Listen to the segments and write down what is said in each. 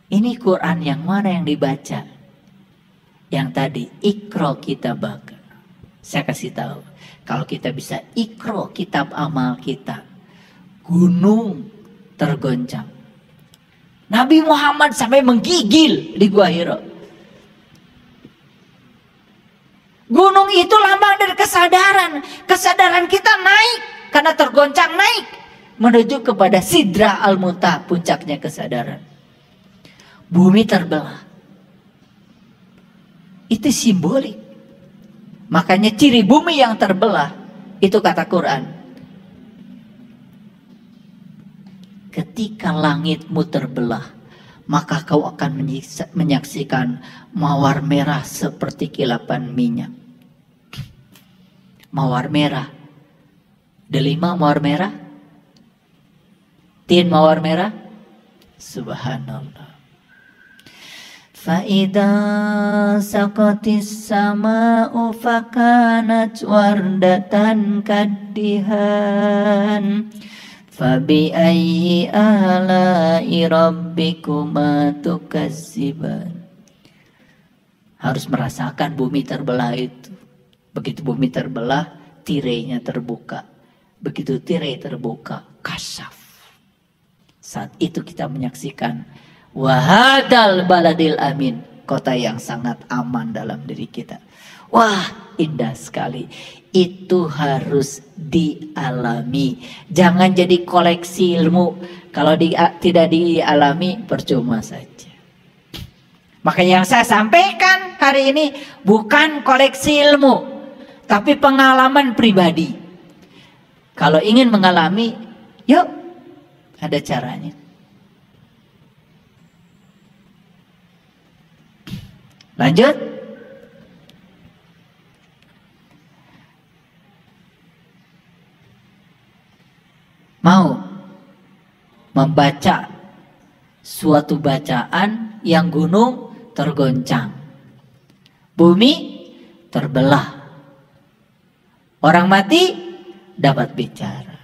Ini Quran yang mana yang dibaca? Yang tadi, Iqra kitabaka. Saya kasih tahu, kalau kita bisa Iqra kitab amal kita, gunung tergoncang. Nabi Muhammad sampai menggigil di Gua Hira. Gunung itu lambang dari kesadaran. Kesadaran kita naik karena tergoncang, naik menuju kepada Sidra Al-Muntaha, puncaknya kesadaran. Bumi terbelah. Itu simbolik. Makanya ciri bumi yang terbelah itu kata Quran. Ketika langitmu terbelah, maka kau akan menyaksikan mawar merah seperti kilapan minyak. Mawar merah. Delima mawar merah. Tin mawar merah. Subhanallah. Fa'idha saqatis sama'u fakanat wardatan kaddihan fabi ayyi ala'i rabbikuma tukazziban. Harus merasakan bumi terbelah itu. Begitu bumi terbelah, tirainya terbuka. Begitu tirai terbuka, kasyaf. Saat itu kita menyaksikan wahadal baladil amin, kota yang sangat aman dalam diri kita. Wah, indah sekali. Itu harus dialami. Jangan jadi koleksi ilmu. Kalau tidak dialami, percuma saja. Maka yang saya sampaikan hari ini bukan koleksi ilmu, tapi pengalaman pribadi. Kalau ingin mengalami, yuk, ada caranya. Lanjut. Mau membaca suatu bacaan yang gunung tergoncang, bumi terbelah, orang mati dapat bicara.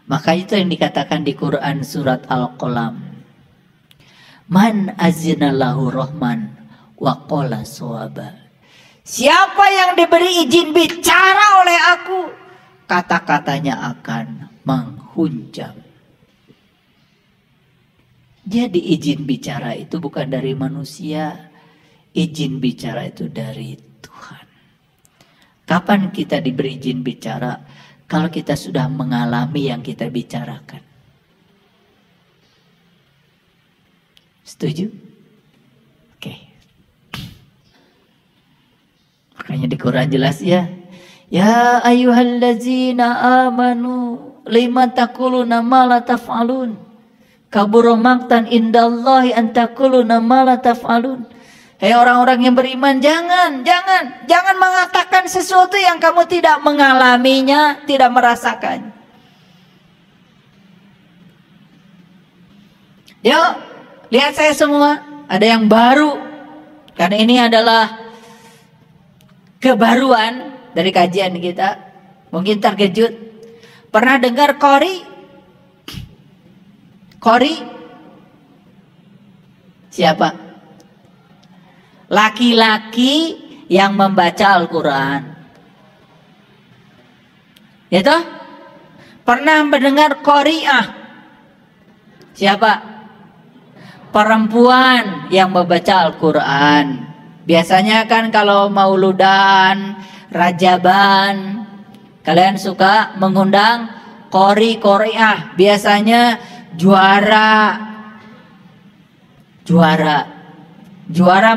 Maka itu yang dikatakan di Quran surat Al-Qalam. Man azinallahu rahman wa qala suwaba. Siapa yang diberi izin bicara oleh aku, kata-katanya akan menghunjam. Jadi izin bicara itu bukan dari manusia, izin bicara itu dari Tuhan. Kapan kita diberi izin bicara? Kalau kita sudah mengalami yang kita bicarakan. Setuju? Oke. Makanya di Quran jelas ya. Ya ayyuhallazina amanu lima taquluna ma la taf'alun. Kabura maqtan indallahi an taquluna ma la taf'alun. Hei orang-orang yang beriman, jangan mengatakan sesuatu yang kamu tidak mengalaminya, tidak merasakan. Yuk, lihat saya semua, ada yang baru. Karena ini adalah kebaruan dari kajian kita. Mungkin terkejut. Pernah dengar qori? Qori? Siapa? Laki-laki yang membaca Al-Quran. Ya toh? Pernah mendengar qari'ah? Siapa? Perempuan yang membaca Al-Quran. Biasanya kan kalau mauludan, rajaban, kalian suka mengundang qari'ah. Biasanya juara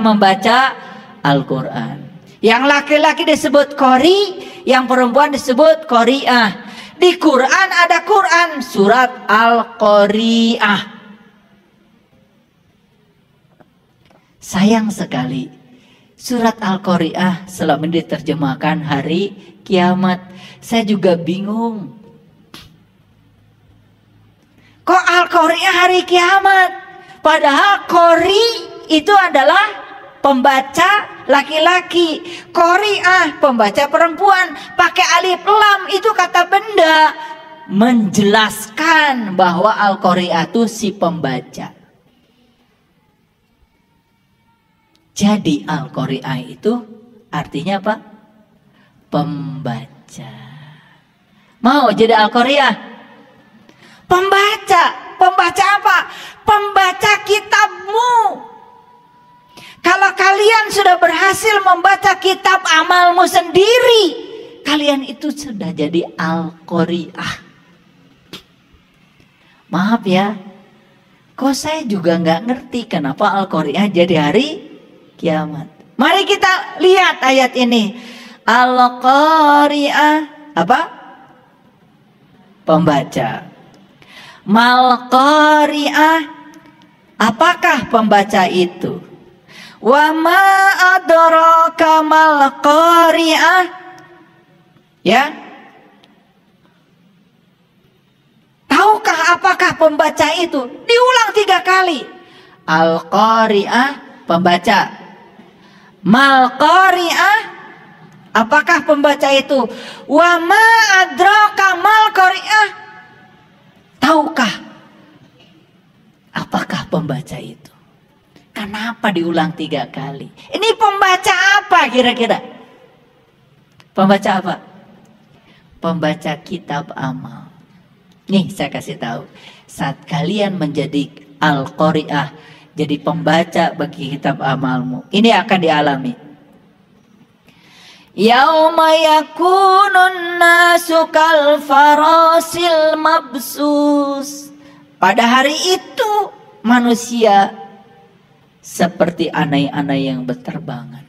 membaca Al-Quran. Yang laki-laki disebut qari, yang perempuan disebut qari'ah. Di Quran ada Quran surat Al-Qari'ah. Sayang sekali surat Al-Qari'ah selama ini diterjemahkan hari kiamat. Saya juga bingung. Kok Al-Qari'ah hari kiamat? Padahal qari itu adalah pembaca laki-laki, qari'ah pembaca perempuan. Pakai alif lam itu kata benda menjelaskan bahwa Al-Qari'ah itu si pembaca. Jadi Al-Qari'ah itu artinya apa? Pembaca. Mau jadi Al-Qari'ah? Pembaca. Pembaca apa? Pembaca kitabmu. Kalau kalian sudah berhasil membaca kitab amalmu sendiri, kalian itu sudah jadi Al-Qari'ah. Maaf ya, kok saya juga nggak ngerti kenapa Al-Qari'ah jadi hari kiamat. Mari kita lihat ayat ini. Al-Qari'ah apa? Pembaca. Mal-Qari'ah, apakah pembaca itu? Wa ma adraka mal-Qari'ah. Ya. Tahukah apakah pembaca itu? Diulang 3 kali. Al-Qari'ah, pembaca. Mal-Qari'ah, apakah pembaca itu? Wa ma adraka mal-Qari'ah. Tahukah apakah pembaca itu? Kenapa diulang 3 kali? Ini pembaca apa kira-kira? Pembaca apa? Pembaca kitab amal. Nih saya kasih tahu. Saat kalian menjadi Al-Qari'ah, jadi pembaca bagi kitab amalmu, ini akan dialami. Yauma yakunun nasu kal farasil mabsus. Pada hari itu manusia seperti anai-anai yang berterbangan.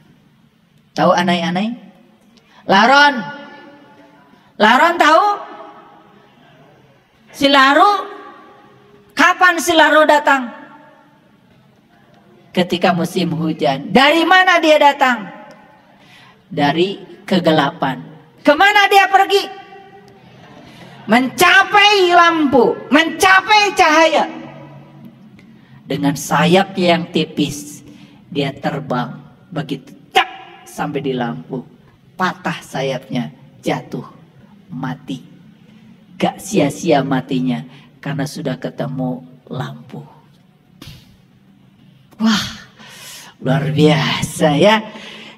Tahu anai-anai? Laron. Laron tahu? Si laru. Kapan si laru datang? Ketika musim hujan. Dari mana dia datang? Dari kegelapan. Kemana dia pergi? Mencapai lampu, mencapai cahaya. Dengan sayap yang tipis, dia terbang begitu cak sampai di lampu. Patah sayapnya, jatuh, mati. Gak sia-sia matinya karena sudah ketemu lampu. Wah, luar biasa ya.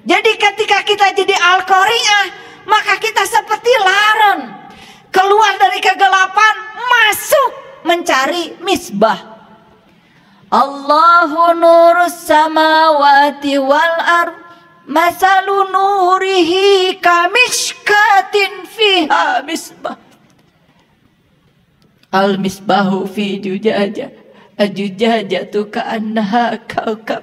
Jadi ketika kita jadi Al-Qari'ah, maka kita seperti laron. Keluar dari kegelapan, masuk mencari misbah. Allahu nurus samawati wal ard, masalu nurihi kamishkatin fiha misbah. Al-misbahu fi jujajah, ajujajatu ka'annaha kaukab.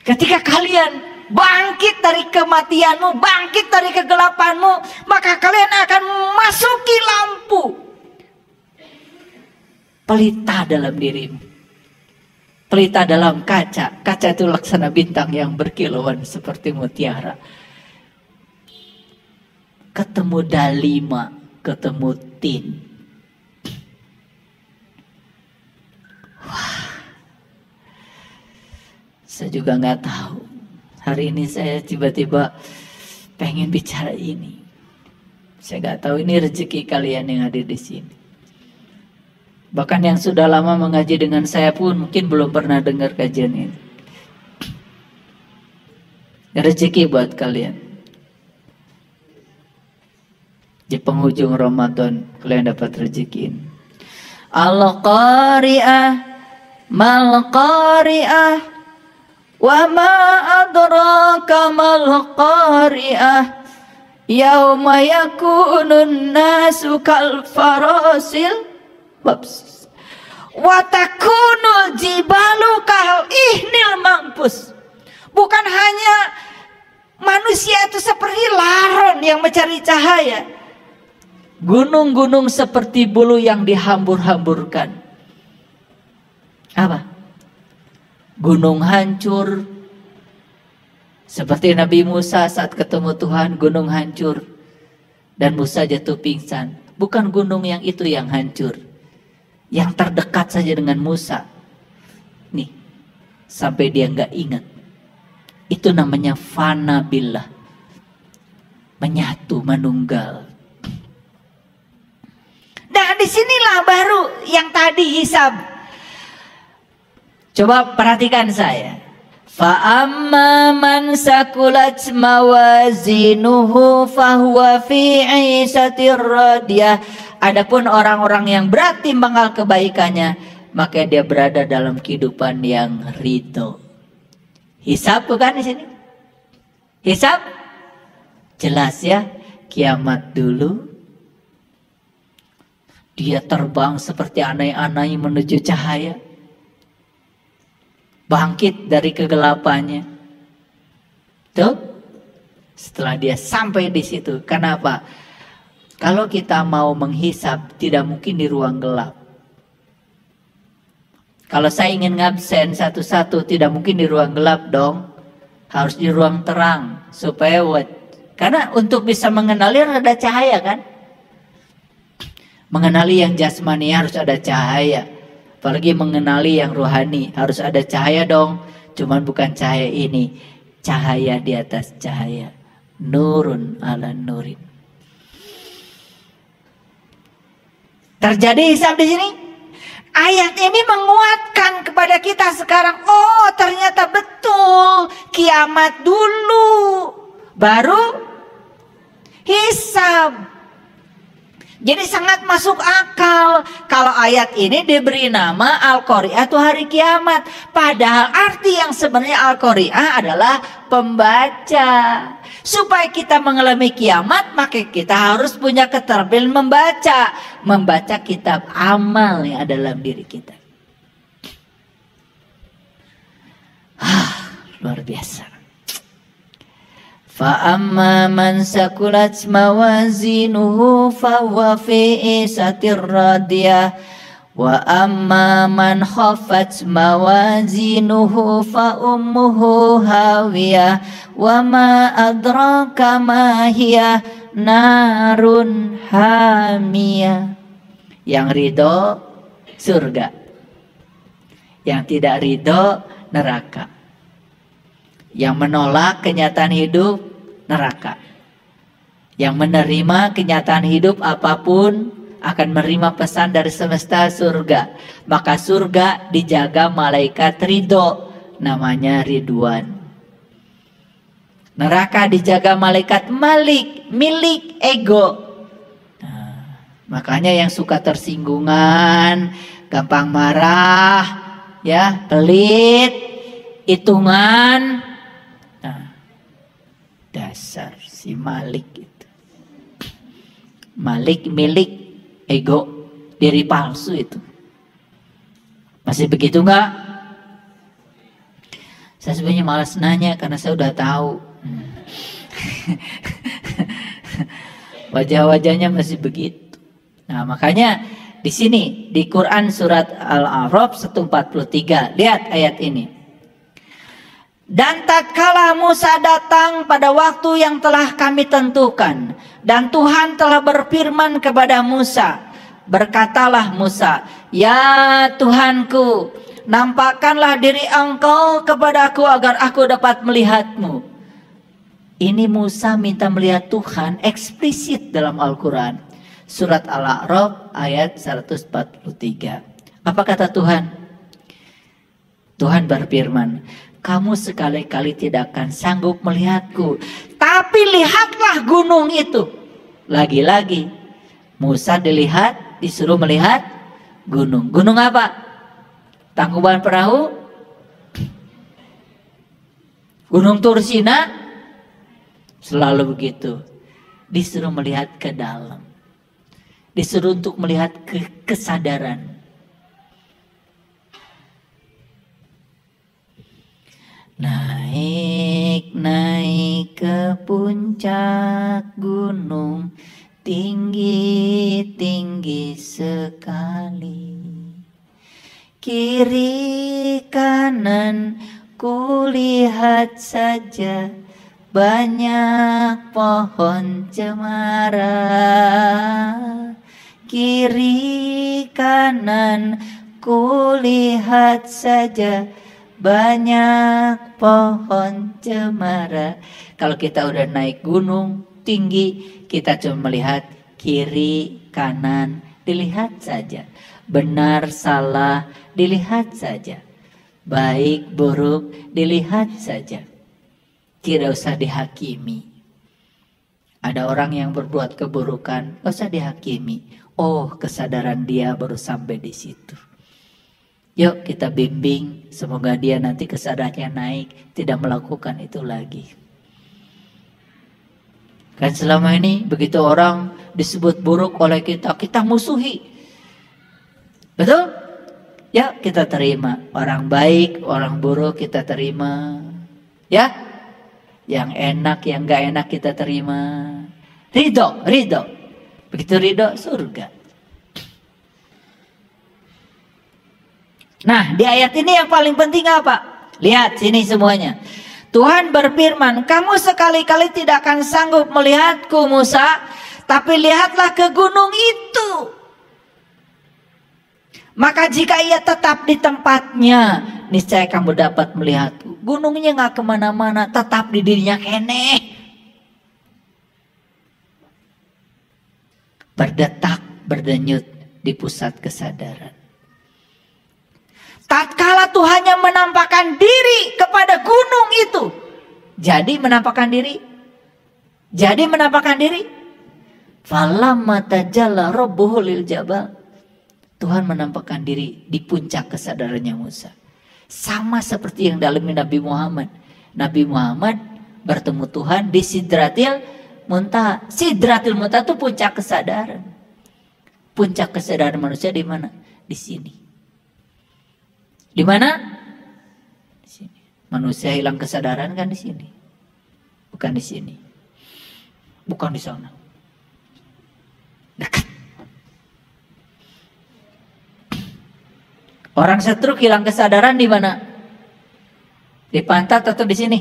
Ketika kalian bangkit dari kematianmu, bangkit dari kegelapanmu, maka kalian akan masuki lampu. Pelita dalam dirimu. Pelita dalam kaca. Kaca itu laksana bintang yang berkilauan seperti mutiara. Ketemu dalima, ketemu tin. Wah. Saya juga nggak tahu. Hari ini saya tiba-tiba pengen bicara ini. Saya nggak tahu ini rezeki kalian yang hadir di sini. Bahkan yang sudah lama mengaji dengan saya pun mungkin belum pernah dengar kajian ini. Rezeki buat kalian. Di penghujung Ramadan kalian dapat rezeki ini. Al-Qari'ah, mal-Qari'ah. Wa ma adraka mal qari'ah yauma yakunun nasu kal farasil mabsus wa takunul jibalu kal ihnil mampus. Bukan hanya manusia itu seperti laron yang mencari cahaya. Gunung-gunung seperti bulu yang dihambur-hamburkan. Apa? Gunung hancur. Seperti Nabi Musa saat ketemu Tuhan, gunung hancur. Dan Musa jatuh pingsan. Bukan gunung yang itu yang hancur. Yang terdekat saja dengan Musa. Nih, sampai dia nggak ingat. Itu namanya fana billah. Menyatu, menunggal. Nah, disinilah baru yang tadi hisab. Coba perhatikan saya. Fa amma man sakulat mawazinuhu fahuwa fi 'ishatir radiyah. Adapun orang-orang yang berat timbangan kebaikannya, maka dia berada dalam kehidupan yang ridho. Hisab bukan di sini? Hisab jelas ya, kiamat dulu. Dia terbang seperti anai-anai menuju cahaya. Bangkit dari kegelapannya. Tuh, setelah dia sampai di situ. Kenapa? Kalau kita mau menghisab, tidak mungkin di ruang gelap. Kalau saya ingin ngabsen satu-satu, tidak mungkin di ruang gelap dong. Harus di ruang terang. Supaya karena untuk bisa mengenali ada cahaya kan. Mengenali yang jasmani harus ada cahaya. Apalagi mengenali yang rohani harus ada cahaya dong. Cuman bukan cahaya ini. Cahaya di atas cahaya. Nurun ala nurin. Terjadi hisab di sini. Ayat ini menguatkan kepada kita sekarang. Oh, ternyata betul. Kiamat dulu. Baru hisab. Jadi sangat masuk akal. Kalau ayat ini diberi nama Al-Qari'ah itu hari kiamat. Padahal arti yang sebenarnya Al-Qari'ah adalah pembaca. Supaya kita mengalami kiamat, maka kita harus punya keterampilan membaca. Membaca kitab amal yang ada dalam diri kita. Luar biasa. Fa amma man sakulat mawazinuhu fa huwa fi 'ishatir radiyah wa amma man khaffat mawazinuhu fa ummuhu hawiyah wa ma adraka ma hiya narun hamiyah. Yang ridho surga, yang tidak ridho neraka. Yang menolak kenyataan hidup, neraka. Yang menerima kenyataan hidup apapun akan menerima pesan dari semesta, surga. Maka surga dijaga malaikat ridho, namanya Ridwan. Neraka dijaga malaikat milik ego. Nah, makanya yang suka tersinggungan, gampang marah, ya, pelit, hitungan. Dasar si Malik itu. Malik milik ego, diri palsu itu. Masih begitu enggak? Saya sebenarnya malas nanya karena saya udah tahu. Wajah-wajahnya masih begitu. Nah, makanya di sini di Quran surat Al-A'raf 143, lihat ayat ini. Dan tatkala Musa datang pada waktu yang telah kami tentukan, dan Tuhan telah berfirman kepada Musa, berkatalah Musa, ya Tuhanku, nampakkanlah diri engkau kepadaku agar aku dapat melihatmu. Ini Musa minta melihat Tuhan eksplisit dalam Al-Quran. Surat Al-A'raf ayat 143. Apa kata Tuhan? Tuhan berfirman, kamu sekali-kali tidak akan sanggup melihatku. Tapi lihatlah gunung itu. Lagi-lagi Musa disuruh melihat gunung. Gunung apa? Tangkuban Perahu? Gunung Tursina? Selalu begitu. Disuruh melihat ke dalam. Disuruh untuk melihat kesadaran. Naik ke puncak gunung, tinggi-tinggi sekali. Kiri kanan kulihat saja banyak pohon cemara. Kiri kanan kulihat saja banyak pohon cemara. Kalau kita udah naik gunung tinggi, kita cuma melihat kiri kanan, dilihat saja. Benar salah, dilihat saja. baik, buruk, dilihat saja. Tidak usah dihakimi. Ada orang yang berbuat keburukan, gak usah dihakimi. Oh, kesadaran dia baru sampai di situ. Yuk kita bimbing, semoga dia nanti kesadarannya naik, tidak melakukan itu lagi. Kan selama ini begitu orang disebut buruk oleh kita, kita musuhi. Betul? Ya, kita terima. Orang baik, orang buruk kita terima. Ya, yang enak, yang gak enak kita terima. Ridho, ridho. Begitu ridho, surga. Nah, di ayat ini yang paling penting apa? Lihat sini semuanya. Tuhan berfirman, kamu sekali-kali tidak akan sanggup melihatku Musa, tapi lihatlah ke gunung itu. Maka jika ia tetap di tempatnya, niscaya kamu dapat melihatku. Gunungnya gak kemana-mana, tetap di dirinya kene. Berdetak, berdenyut di pusat kesadaran. Tatkala Tuhannya menampakkan diri kepada gunung itu. Jadi menampakkan diri. Falamma tajalla rabbuhu lil jabal. Tuhan menampakkan diri di puncak kesadarannya Musa. Sama seperti yang dialami Nabi Muhammad. Nabi Muhammad bertemu Tuhan di Sidratil Muntaha. Sidratil Muntaha itu puncak kesadaran. Puncak kesadaran manusia di mana? Di sini. Di mana? Di sini. Manusia hilang kesadaran kan di sini. Bukan di sini. Bukan di sana. Dekat. Orang stroke hilang kesadaran di mana? Di pantat atau di sini?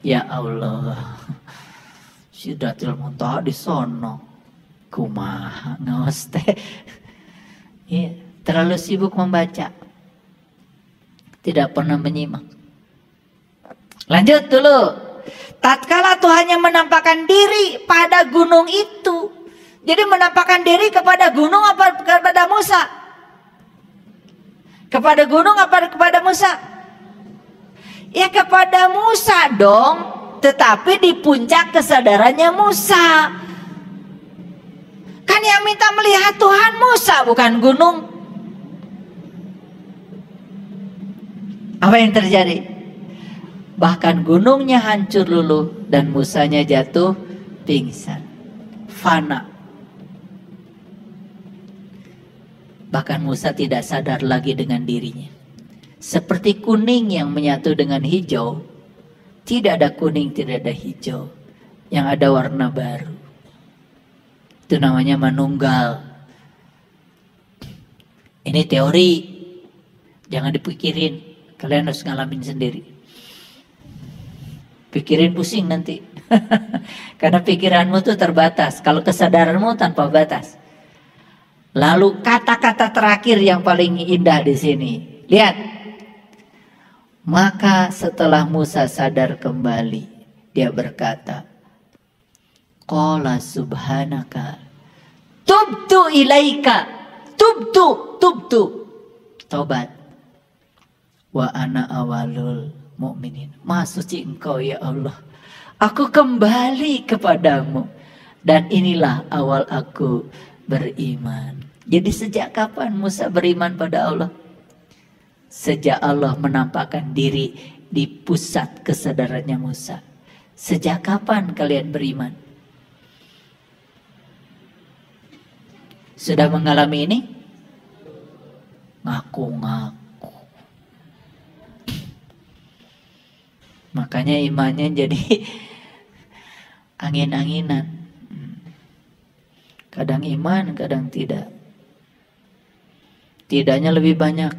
Ya Allah. Sidratil Muntaha di sono. Kumaha ngaos teh. Iya, terlalu sibuk membaca. Tidak pernah menyimak. Lanjut dulu. Tatkala Tuhannya menampakkan diri pada gunung itu. Jadi menampakkan diri kepada gunung apa kepada Musa? Kepada gunung apa kepada Musa? Ya kepada Musa dong. Tetapi di puncak kesadarannya Musa. Kan yang minta melihat Tuhan Musa bukan gunung. Apa yang terjadi? Bahkan gunungnya hancur luluh dan Musanya jatuh pingsan. Fana. Bahkan Musa tidak sadar lagi dengan dirinya. Seperti kuning yang menyatu dengan hijau. Tidak ada kuning, tidak ada hijau. Yang ada warna baru. Itu namanya manunggal. Ini teori. Jangan dipikirin. Kalian harus ngalamin sendiri. Pikirin pusing nanti. Karena pikiranmu tuh terbatas. Kalau kesadaranmu tanpa batas. Lalu kata-kata terakhir yang paling indah di sini. Lihat. Maka setelah Musa sadar kembali. Dia berkata. Qala subhanaka. Tubtu ilaika. Tubtu. Tobat. Wa ana awalul mu'minin. Maha suci engkau ya Allah. Aku kembali kepadamu. Dan inilah awal aku beriman. Jadi sejak kapan Musa beriman pada Allah? Sejak Allah menampakkan diri di pusat kesadarannya Musa. Sejak kapan kalian beriman? Sudah mengalami ini? Ngaku-ngaku. Makanya imannya jadi angin-anginan. Kadang iman, kadang tidak. Tidaknya lebih banyak.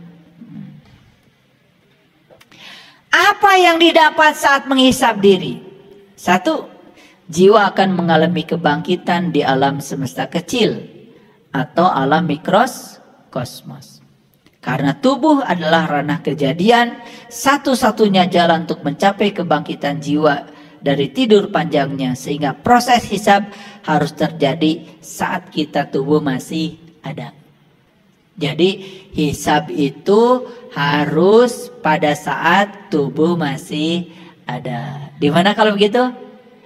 Apa yang didapat saat menghisap diri? Satu, jiwa akan mengalami kebangkitan di alam semesta kecil atau alam mikrokosmos. Karena tubuh adalah ranah kejadian, satu-satunya jalan untuk mencapai kebangkitan jiwa dari tidur panjangnya. Sehingga proses hisab harus terjadi saat kita tubuh masih ada. Jadi hisab itu harus pada saat tubuh masih ada. Di mana kalau begitu?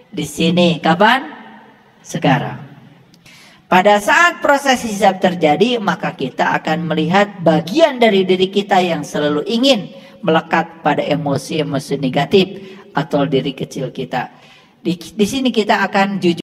Di sini. Kapan? Sekarang. Pada saat proses hisab terjadi, maka kita akan melihat bagian dari diri kita yang selalu ingin melekat pada emosi-emosi negatif atau diri kecil kita. Di sini kita akan jujur.